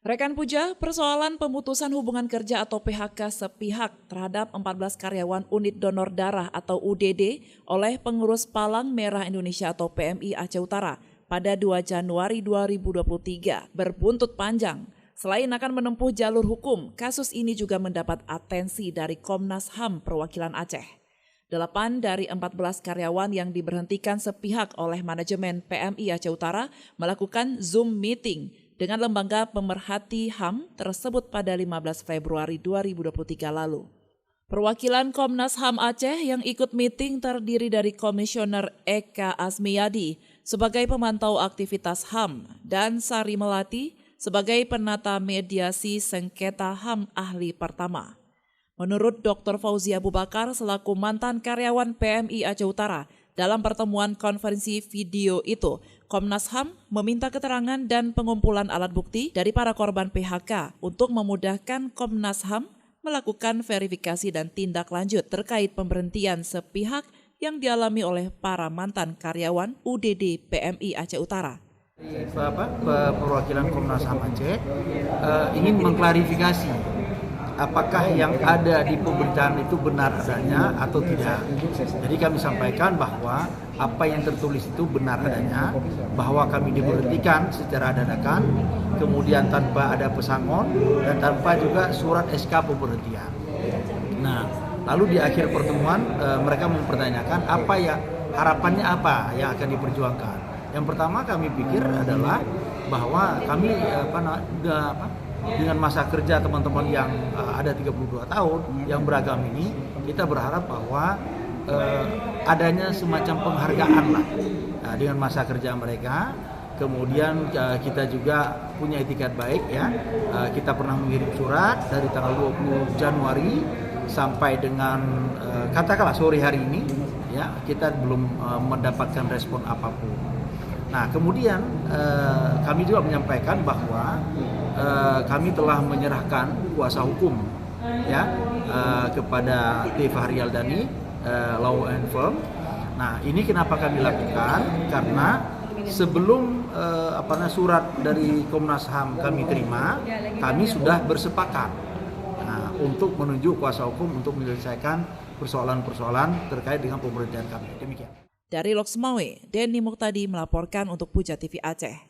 Rekan Puja, persoalan pemutusan hubungan kerja atau PHK sepihak terhadap 14 karyawan unit donor darah atau UDD oleh pengurus Palang Merah Indonesia atau PMI Aceh Utara pada 2 Januari 2023 berbuntut panjang. Selain akan menempuh jalur hukum, kasus ini juga mendapat atensi dari Komnas HAM Perwakilan Aceh. 8 dari 14 karyawan yang diberhentikan sepihak oleh manajemen PMI Aceh Utara melakukan Zoom meeting dengan lembaga pemerhati HAM tersebut pada 15 Februari 2023 lalu. Perwakilan Komnas HAM Aceh yang ikut meeting terdiri dari Komisioner Eka Asmiyadi sebagai pemantau aktivitas HAM dan Sari Melati sebagai penata mediasi sengketa HAM ahli pertama. Menurut Dr. Fauzi Abu Bakar selaku mantan karyawan PMI Aceh Utara, dalam pertemuan konferensi video itu, Komnas HAM meminta keterangan dan pengumpulan alat bukti dari para korban PHK untuk memudahkan Komnas HAM melakukan verifikasi dan tindak lanjut terkait pemberhentian sepihak yang dialami oleh para mantan karyawan UDD PMI Aceh Utara. Perwakilan Komnas HAM Aceh ingin mengklarifikasi apakah yang ada di pemberitaan itu benar adanya atau tidak. Jadi kami sampaikan bahwa apa yang tertulis itu benar adanya, bahwa kami diberhentikan secara dadakan, kemudian tanpa ada pesangon dan tanpa juga surat SK pemberhentian. Nah, lalu di akhir pertemuan mereka mempertanyakan apa ya harapannya apa yang akan diperjuangkan. Yang pertama kami pikir adalah bahwa kami dengan masa kerja teman-teman yang ada 32 tahun yang beragam ini, kita berharap bahwa adanya semacam penghargaan lah dengan masa kerja mereka. Kemudian kita juga punya etikat baik ya. Kita pernah mengirim surat dari tanggal 20 Januari sampai dengan katakanlah sore hari ini ya, kita belum mendapatkan respon apapun. Nah, kemudian kami juga menyampaikan bahwa kami telah menyerahkan kuasa hukum ya kepada T. Fahri Aldani, Law and Firm. Nah, ini kenapa kami lakukan? Karena sebelum surat dari Komnas HAM kami terima, kami sudah bersepakat untuk menunjuk kuasa hukum untuk menyelesaikan persoalan-persoalan terkait dengan pemberhentian kami. Demikian. Dari Loksmawe, Denny Muktadi melaporkan untuk Puja TV Aceh.